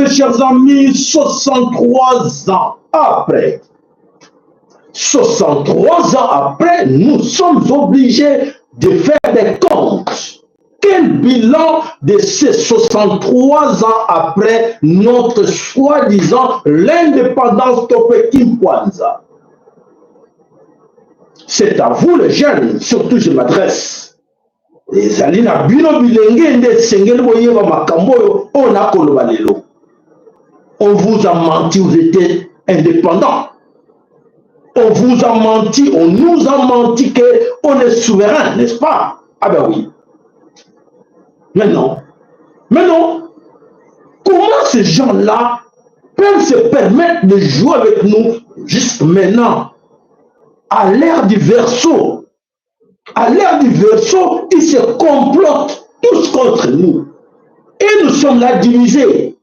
mes chers amis, 63 ans après, 63 ans après, nous sommes obligés de faire des comptes. Quel bilan de ces 63 ans après notre soi-disant l'indépendance Topé Kimpwanza? C'est à vous les jeunes, surtout je m'adresse. Les alina bino bilenge nde sengeli boyeba makambo on a kolobalelo. On vous a menti, vous étiez indépendants. On vous a menti, on nous a menti qu'on est souverain, n'est-ce pas? Ah ben oui. Mais non. Mais non. Comment ces gens-là peuvent se permettre de jouer avec nous juste maintenant? À l'ère du Verseau. À l'ère du Verseau, ils se complotent tous contre nous. Et nous sommes là divisés.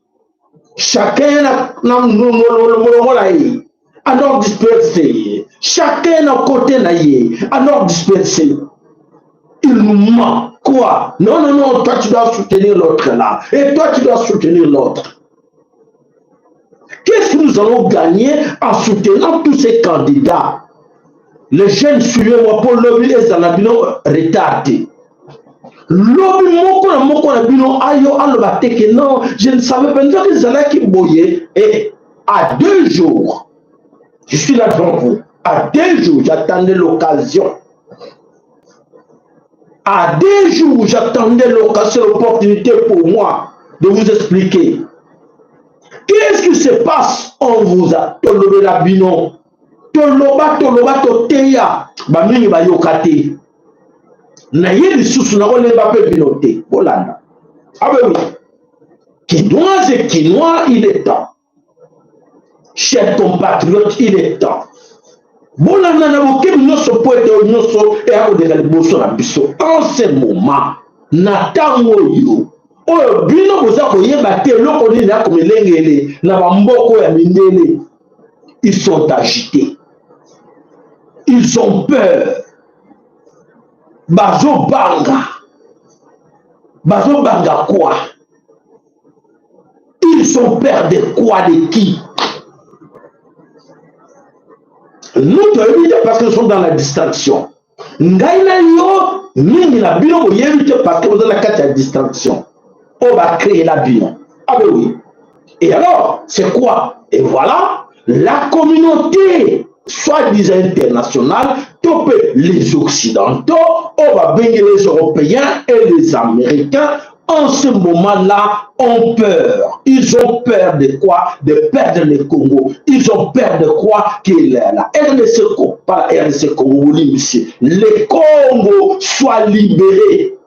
Chacun a alors dispersé. Chacun a côté naïe, alors dispersé. Il nous ment. Quoi? Non, non, non, toi tu dois soutenir l'autre là. Et toi tu dois soutenir l'autre. Qu'est-ce que nous allons gagner en soutenant tous ces candidats? Les jeunes suivez-moi pour lobby et Zanabino retardé. Lobby moko na bino ayo alobate que non, je ne savais pas que Zanaki boye. Et à 2 jours, je suis là devant vous. À 2 jours, j'attendais l'occasion. À 2 jours, j'attendais l'occasion, l'opportunité pour moi de vous expliquer. Qu'est-ce qui se passe? On vous a tolobé la bino. Toloba toteya. Bamini ba yokate. Na yeli susu na ole ba pe binote. Bolanda. Ah ben oui. Quinois et quinois, il est temps. Chers compatriotes, il est temps. Bolanda na boke binoso poete onyoso e a odela liboso na biso. En ce moment, na tango yo. Oyo bino boza koyeba te eloko nini ya komelengele na bamboko ya mindele. Ils sont agités. Ils ont peur. Bazo banga. Bazo banga quoi? Ils ont peur de quoi, de qui? Nous te parce que nous sommes dans la distraction. Ngaina yo, mingi na bino boyebi parce que vous avez la carte de distraction. On va créer la bino. Ah ben oui. Et alors, c'est quoi? Et voilà, la communauté, soi-disant internationale, topé les Occidentaux, on va baigner les Européens et les Américains. En ce moment-là, ont peur. Ils ont peur de quoi? De perdre le Congo. Ils ont peur de quoi? Que la RDC, pas la RDC Congo, le Congo soit libéré.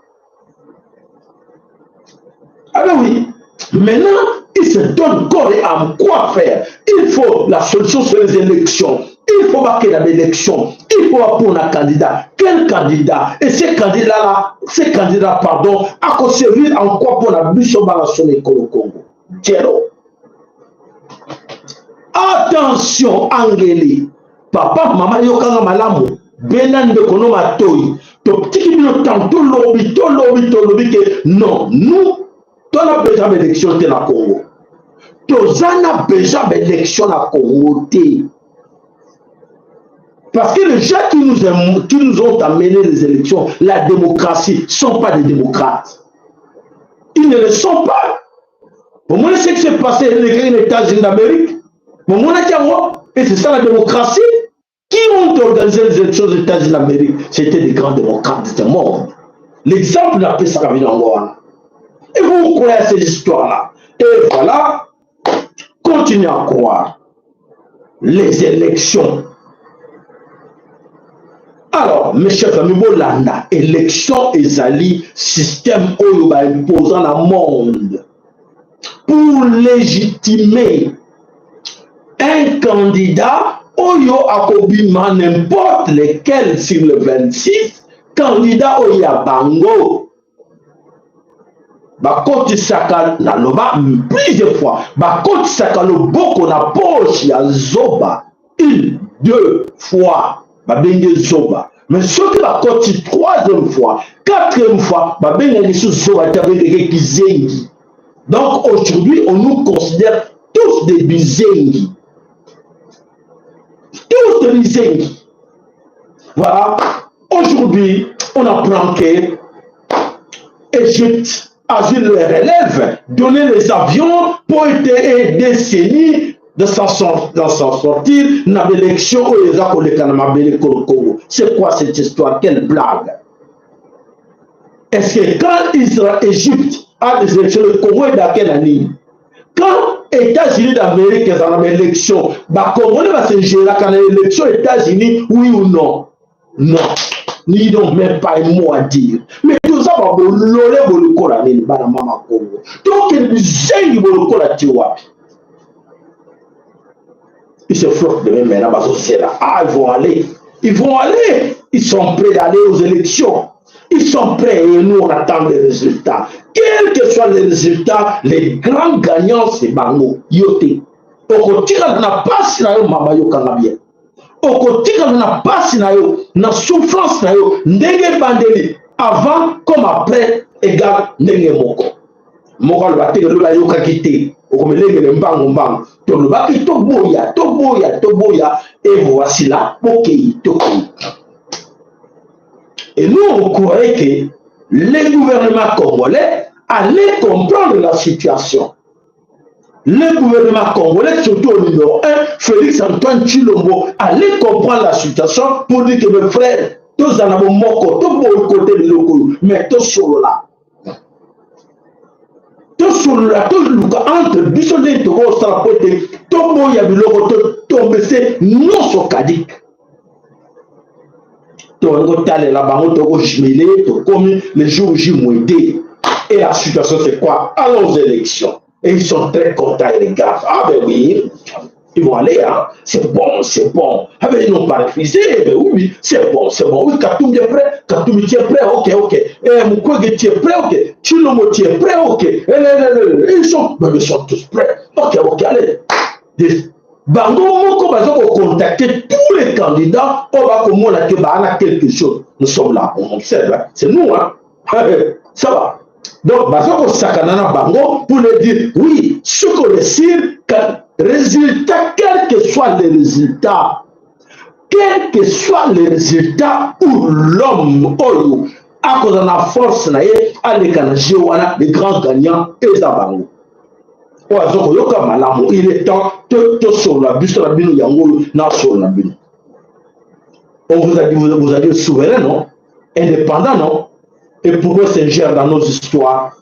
Ah ben oui. Maintenant, ils se donnent corps et âme. Quoi faire? Il faut la solution sur les élections. Il faut pas qu'il y ait l'élection. Il faut pour un candidat. Quel candidat? Et ces candidats-là, pardon, à servir en quoi pour la mission balation au Congo? Zéro. Attention, Angeli. Papa, maman, yokanga malamu. Benan de konoma toy. Toptiki bino tanto lobby que non, nous, on a besoin d'élection dans le Congo. On a besoin d'élection dans le Congo. Parce que les gens qui nous ont amené les élections, la démocratie, ne sont pas des démocrates. Ils ne le sont pas. Pour moi, c'est ce qui s'est passé dans les États-Unis d'Amérique. Pour moi, et c'est ça la démocratie. Qui ont organisé les élections aux États-Unis d'Amérique? C'était des grands démocrates du monde. L'exemple n'a pas ça en et vous croyez à ces histoires-là. Et voilà, continuez à croire. Les élections. Alors, mes chers amis, Bolanda, élection ezali, système oyo imposant le monde pour légitimer un candidat oyo akobima n'importe lequel sur le 26, candidat oyo à Bango. Bakoti saka na loba plusieurs fois. Bakoti saka lo boko na poche ya zoba 1, 2 fois. Babenge zoba. Mais ce qui bakoti 3e fois, 4e fois, babenge kisu zoba tabenge kizengi. Donc aujourd'hui, on nous considère tous des bizengi. Tous des bizengi. Voilà. Aujourd'hui, on apprend que Égypte a vu le relève, donner les avions pour aider des décennies de s'en sortir dans l'élection où les Congo. C'est quoi cette histoire? Quelle blague? Est-ce que quand Égypte a des élections, le Congo est dans quelle année? Quand États-Unis d'Amérique est dans l'élection, le Congo va se gérer quand l'élection États-Unis, oui ou non? Non. Ils n'ont même pas un mot à dire. Mais tout ça va vous l'oler pour le corps à l'île, Banamama Congo. Donc, ils ont le corps à Tiwapi. Ils se flottent de même là, ah, ils vont aller. Ils vont aller. Ils sont prêts d'aller aux élections. Ils sont prêts et nous, on attend les résultats. Quels que soient les résultats, les grands gagnants, c'est Bango. Yote. Okotira n'a pas si na yo mabayo kanabien. Okotika na pasi na yo, na souffrance na yo, ndenge bandeli, avant comme après, égal ndenge moko. Moko le bate le la yo kakite, okomelenge le mbango, to le baki to boya, et voici là, pokei, tokei. Et nous, on croyait que les gouvernements congolais allaient comprendre la situation. Le gouvernement congolais, surtout au numéro 1, Félix Antoine Tshilombo, allait comprendre la situation pour dire que mes frères, tous en avons moko, tous bon côté de l'Okolo, mais tous sur là. Tous sur là, tous entre Bissonné, Togo, Strapote, Togo, Yabiloko, Tombese, non sur Kadik. Togo, Tale, là-bas, Togo, Jimélé, Togo, les jours Jimouédé. Et la situation, c'est quoi? Allons aux élections. Et ils sont très contents, les gars. Ah ben oui, ils vont aller, hein. C'est bon, c'est bon. Ah ben ils n'ont pas refusé, ben oui, c'est bon, c'est bon. Oui, Katoum est prêt, Katoum tu es prêt, ok. Mukwege tu es prêt, ok. Tshilombo tu es prêt, ok. Ils sont tous prêts. Ok, allez. Bango Moko va contacter tous les candidats. On va commencer à quelque chose. Nous sommes là, on observe, hein. C'est nous, hein. Ça va. Donc, Bazoko Sakanana Bango pour le dire, oui, ce qu'on décide, résultat, quels que soient les résultats, où l'homme, à cause de la force, les grands gagnants, et les Bango. Il est temps de sur la bus, on vous a dit souverain, non? Indépendant, non? Et pourquoi s'ingère dans nos histoires?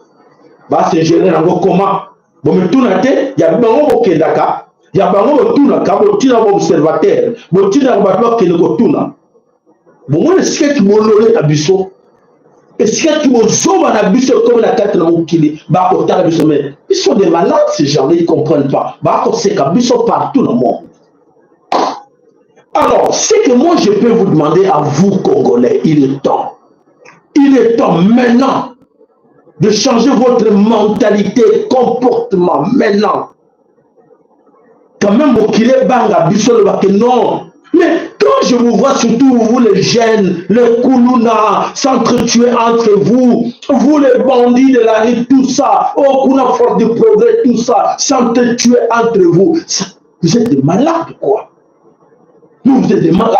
Bah, s'ingérer dans vos comment? Bon, mais tout n'a été, il y a Bango au Kendaka, il y a Bango au Tunaka, il y a observateur, il y a Bango qui ne Tuna. Bon, est-ce que tu m'as l'olé à Bissot? Est-ce que tu m'as sauvé à Bissot comme la carte de Moukili? Bah, au Bissot, mais ils sont des malades, ces gens-là, ils ne comprennent pas. Bah, c'est qu'à Bissot partout dans le monde. Alors, ce que moi je peux vous demander à vous, Congolais, il est temps. Il est temps maintenant de changer votre mentalité, comportement maintenant. Quand même, qu'il est banga, non. Mais quand je vous vois, surtout vous les jeunes, les Koulouna, s'entretuer entre vous les bandits de la rue, tout ça, Kuna force de progrès, tout ça, s'entretuer entre vous. Vous êtes des malades, quoi. Vous êtes des malades.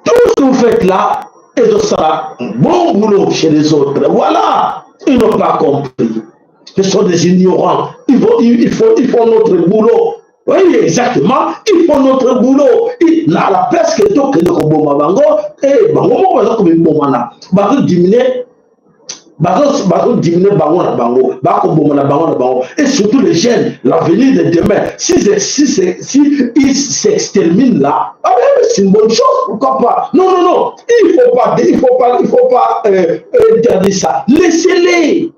Tout ce que vous faites là, et de ça, bon boulot chez les autres. Voilà, ils n'ont pas compris. Ce sont des ignorants. Ils font notre boulot. Oui, exactement. Ils font notre boulot. À la place que tout que nous bango, et bango, bango diminuer. Bango diminuer bango. Et surtout les jeunes, l'avenir de demain. Si ils s'exterminent là, c'est une bonne chose, pourquoi pas? Non. Il faut pas interdire ça. Laissez-les.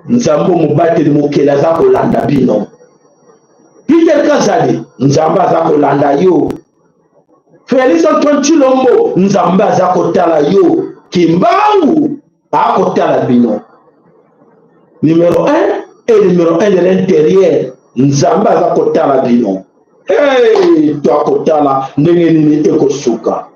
Nzambo mobate de mokela za kolanda bino. Peter Kazadi, Nzamba za kolanda yo. Félix Antoine Tshilombo, Nzamba za kotala yo. Kimbangu, a kotala bino. Numéro 1 et numéro 1 de l'intérieur, Nzamba za kotala bino. Hey, toi kotala, ndenge nini ekosuka.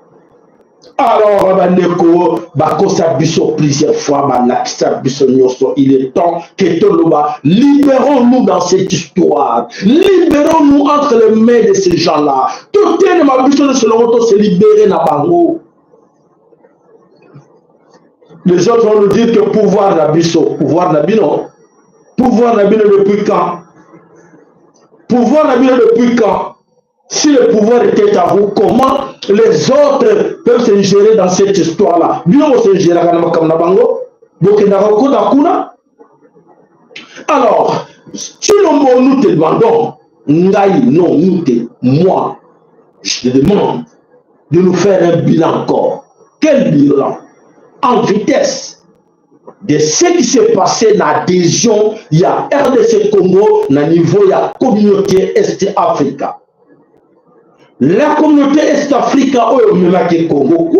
Alors, bandeko, bakosa biso plusieurs fois, banakisa biso nyonso, il est temps que Toloba, libérons-nous dans cette histoire. Libérons-nous entre les mains de ces gens-là. Tout est de ma biso de ce loto se libérer na bango. Les autres vont nous dire que pouvoir nabiso, pouvoir nabino, pouvoir nabino depuis quand? Pouvoir nabino depuis quand? Si le pouvoir était à vous, comment les autres peuvent se gérer dans cette histoire-là? Bien, se gérer comme Nabango, alors, si nous te demandons, non, moi, je te demande de nous faire un bilan encore. Quel bilan? En vitesse de ce qui s'est passé dans l'adhésion, il y a RDC Congo, dans le niveau, il y a communauté Est-Africa. La communauté Est-Africa, même Congo,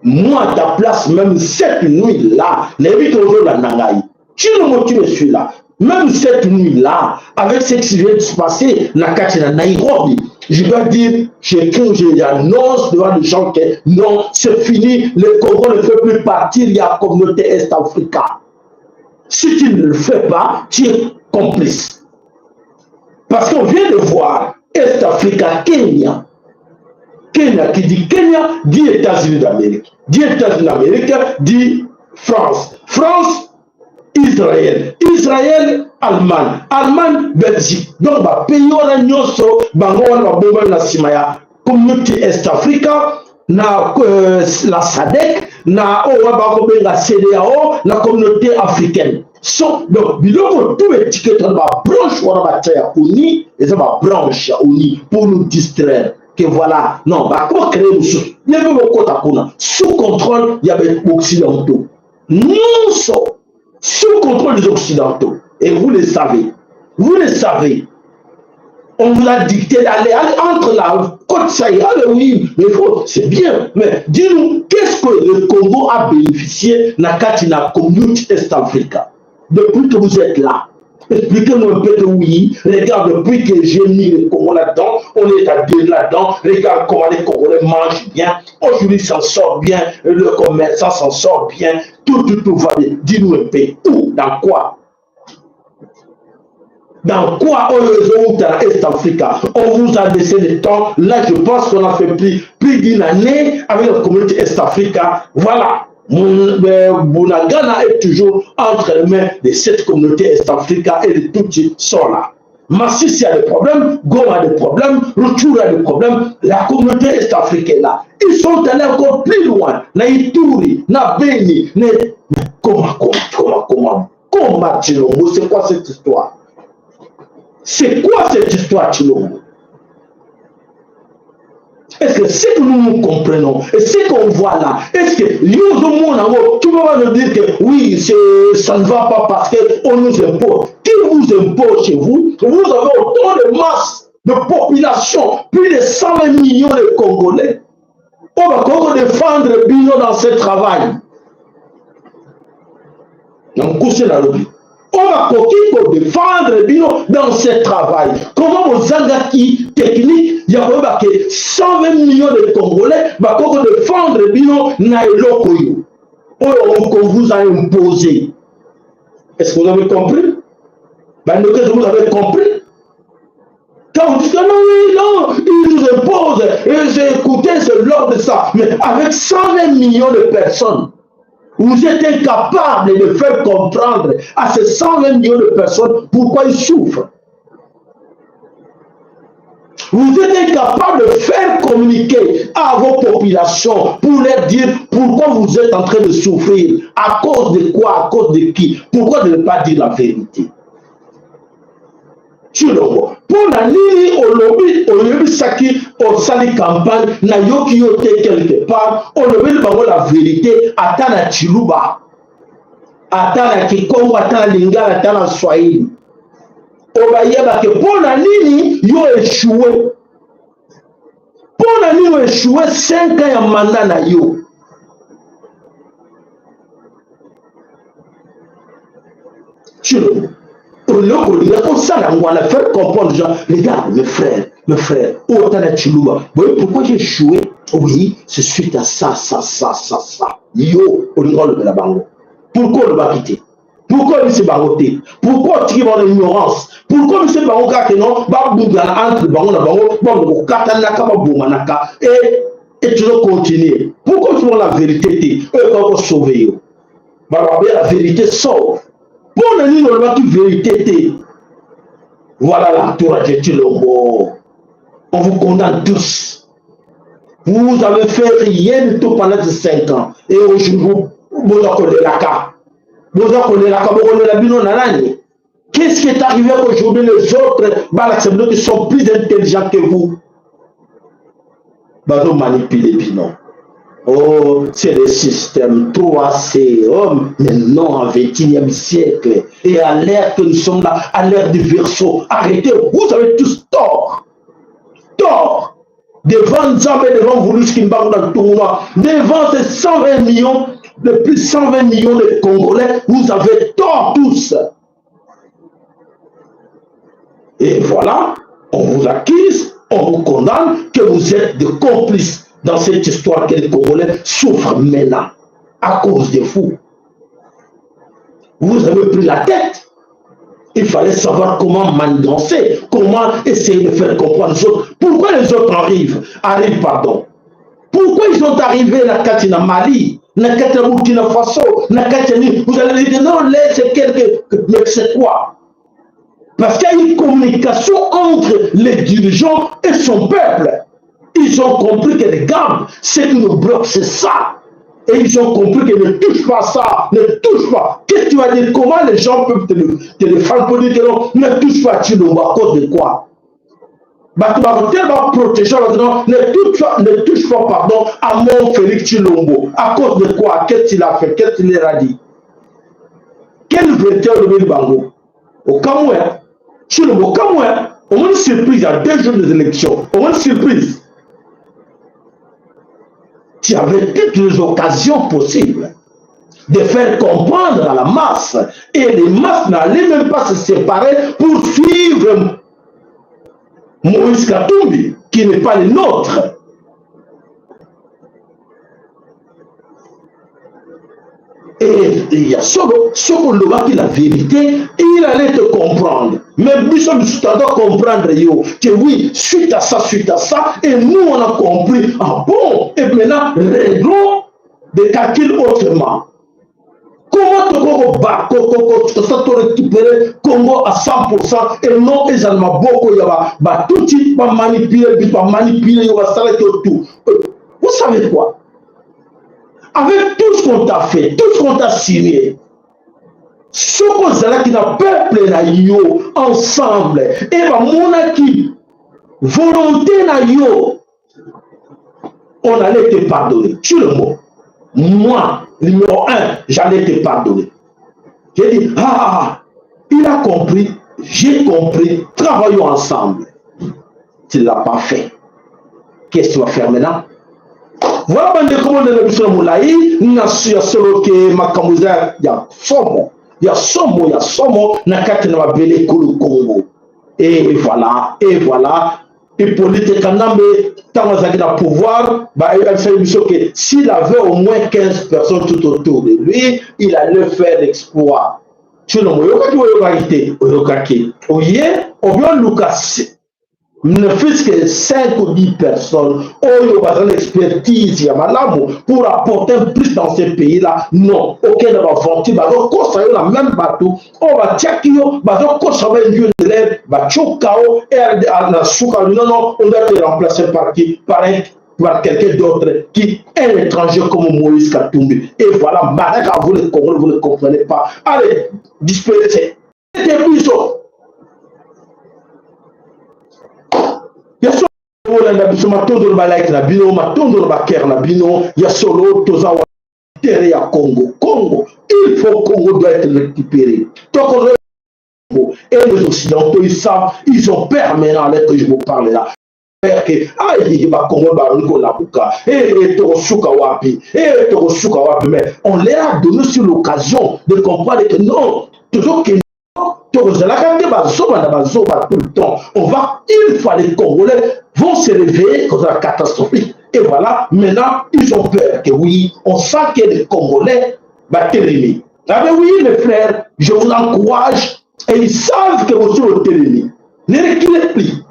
moi, à ta place, même cette nuit-là, les toujours la Nangaï. Tu me suis là. Même cette nuit-là, avec ce qui vient de se passer, dans Nairobi, je dois dire, j'annonce devant les gens que non, c'est fini, le Congo ne fait plus partir, il y a la communauté Est-Africa. Si tu ne le fais pas, tu es complice. Parce qu'on vient de voir Est-Africa, Kenya. Kenya qui dit Kenya, dit États-Unis d'Amérique. Dit États-Unis d'Amérique, dit France. France, Israël. Israël, Allemagne. Allemagne, Belgique. Donc, pays on a nyoso, bango na bomba na simaya. Communauté Est-Africa, na la SADC, na la CEDEAO, la communauté africaine. Donc, biloko tout étiquette dans ma branche ou dans ma terre unie, et ça ma branche unie pour nous distraire. Que voilà, non, bah quoi créer le sous. Il y avait beaucoup de sous contrôle, il y avait les Occidentaux. Nous sommes sous contrôle des Occidentaux. Et vous le savez. Vous le savez. On vous a dicté d'aller entre la côte Sahel, oui, mais c'est bien. Mais dis-nous, qu'est-ce que le Congo a bénéficié dans la communauté Est-Africa depuis que vous êtes là? Expliquez-nous un peu que oui, regarde, depuis que j'ai mis le Congo là-dedans, on est à deux là-dedans, regarde comment les Congolais mangent bien, aujourd'hui s'en sort bien, le commerçant s'en sort bien, tout va bien. Dis-nous un peu, où, dans quoi? Dans quoi on est à Est-Africa? On vous a laissé le temps. Là, je pense qu'on a fait plus d'une année avec la communauté Est-Africa. Voilà. Bunagana est toujours entre les mains de cette communauté Est-Africa et de tous qui sont là. Massis a des problèmes, Goma a des problèmes, Rutshuru a des problèmes. La communauté Est-Africaine là, ils sont allés encore plus loin. Na Ituri, na Beni, comment Chilombo, c'est quoi cette histoire? C'est quoi cette histoire, Chilombo? Est-ce que ce que nous comprenons et ce qu'on voit là, est-ce que tout le monde nous dire que oui, ça ne va pas parce qu'on nous impose? Qui vous impose chez vous? Vous avez autant de masse de population, plus de 120 millions de Congolais. On va encore défendre Bino dans ce travail. Donc, c'est la lobby. On va pour défendre Bino dans ce travail. Comment vous avez technique, il y a 120 millions de Congolais pour défendre Bino na eloko yo. On vous a imposé. Est-ce que vous avez compris? Vous avez compris? Quand vous dites non, oui, non, ils nous imposent, et j'ai écouté, c'est l'ordre de ça. Mais avec 120 millions de personnes, vous êtes incapable de faire comprendre à ces 120 millions de personnes pourquoi ils souffrent. Vous êtes incapable de faire communiquer à vos populations pour leur dire pourquoi vous êtes en train de souffrir, à cause de quoi, à cause de qui, pourquoi de ne pas dire la vérité. Tu le vois. Pour la ligne au lobby, saki, au sali campagne, na yoki yote quelque part, au lobby la vérité, attends la Chiluba, attends la Kikongo, attends la Lingala, attends la Swahili. On va y avoir que pour la ligne, yo échoué. Pour la ligne, yo échoué 5 ans ya mandat na yo. Tu le vois. On a fait comprendre, genre, regarde, mes frères, autant de Chilouba. Pourquoi j'ai joué? Oui, c'est suite à ça. Yo, on rigole de la banque. Pourquoi on va quitter? Pourquoi il s'est baroté? Pourquoi tu es dans l'ignorance? Pourquoi il s'est baroté que non? Entre bango, katanaka, boumanaka, et tu dois continuer. Pourquoi tu vois la vérité? Eux, quand on sauver, la vérité sauve. Pour ne dire pas que vérité, voilà la tour de Chilombo. On vous condamne tous. Vous avez fait rien du tout pendant ces 5 ans. Et aujourd'hui, vous connaissez la carte. Qu'est-ce qui est arrivé aujourd'hui? Les autres qui sont plus intelligents que vous, vous manipulez Bino. Oh, c'est le système 3C. Oh, mais non, en 21e siècle. Et à l'ère que nous sommes là, à l'ère du Verseau, arrêtez, vous avez tous tort. Tort. Devant Nzambe, devant vous, devant ces 120 millions, de plus de 120 millions de Congolais, vous avez tort tous. Et voilà, on vous accuse, on vous condamne que vous êtes des complices dans cette histoire que les Congolais souffrent maintenant à cause de vous. Vous avez pris la tête. Il fallait savoir comment manigancer, comment essayer de faire comprendre les autres. Pourquoi les autres arrivent, pardon. Pourquoi ils sont arrivés à Katina Mali, à Katina Burkina Faso, à Katina... Vous allez dire non, c'est quelque... Mais c'est quoi? Parce qu'il y a une communication entre les dirigeants et son peuple. Ils ont compris que les gars, ce qui nous bloque, c'est ça. Et ils ont compris que ne touche pas ça, ne touche pas. Qu'est-ce que tu vas dire? Comment les gens peuvent te le faire pour dire que non, ne touche pas Chilombo à cause de quoi? Tu vas tellement protéger maintenant, ne touche pas, pardon, à mon Félix Chilombo. À cause de quoi? Qu'est-ce qu'il a fait? Qu'est-ce qu'il a dit? Quel vérité le Bango? Au Cameroun, Chilombo, au Cameroun, on a une surprise, il y a 2 jours des élections. On a une surprise. Tu avais toutes les occasions possibles de faire comprendre à la masse. Et les masses n'allaient même pas se séparer pour suivre Moïse Katumbi, qui n'est pas le nôtre. Et il y a ce qu'on doit dire la vérité, il allait te comprendre. Mais Bishop doit comprendre que oui, suite à ça, et nous on a compris, ah bon, et maintenant réglons des calculs autrement. Comment tu peux récupérer Congo à 100% et non, ils ont beaucoup, tout de suite, manipuler, tout. Vous savez quoi? Avec tout ce qu'on t'a fait, tout ce qu'on t'a signé, ce qu'on qui n'a peuple na yo ensemble, et mon qui volonté na yo, on allait te pardonner. Tu le mot. Moi, numéro 1, j'allais te pardonner. J'ai dit, il a compris, j'ai compris, travaillons ensemble. Tu ne l'as pas fait. Qu'est-ce que tu vas faire maintenant? Voilà comment on a besoin de moulaï, il y a solo que Makamouza, il y a somo, n'a qu'à te n'ababeler que le Congo. Et voilà. Et politique, quand on a le pouvoir, il fait que s'il avait au moins 15 personnes tout autour de lui, il allait faire l'exploit. Tu ne ne fût-ce que 5 ou 10 personnes ont une expertise pour apporter plus dans ces pays-là. Non, aucun ne va vanter, la même bateau, on va tchakio, on va tchokao, et non, on doit te remplacer par quelqu'un d'autre qui est un étranger comme Moïse Katumbi. Et voilà, vous ne comprenez pas. Allez, disparaissez. Il faut Congo doit être récupéré. Et les Occidentaux, ils savent, ils ont peur maintenant que je vous parle là. Mais on leur a donné sur l'occasion de comprendre que non, toujours que tout le temps. Une fois les Congolais vont se réveiller contre la catastrophique. Et voilà, maintenant, ils ont peur que oui, on sent que les Congolais vont téléner. Ah ben oui, mes frères, je vous encourage, et ils savent que vous êtes téléner. Ne reculez plus.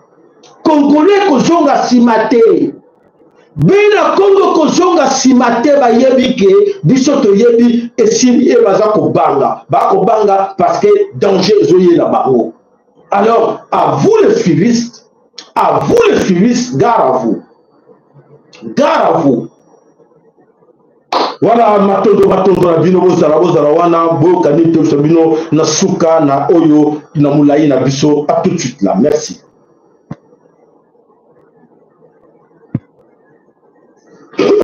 Congolais, que sont simate. Bina Congo kozonga simate ba yebi ke bisoto yebi esili e baza kobanga ba kobanga parce que danger zoye na bango. Alors à vous les suivistes, gare à vous, gare à vous. Voilà matondo na bino bozala wana boka nito bino na suka na oyo na mulai na biso. À tout de suite là, merci.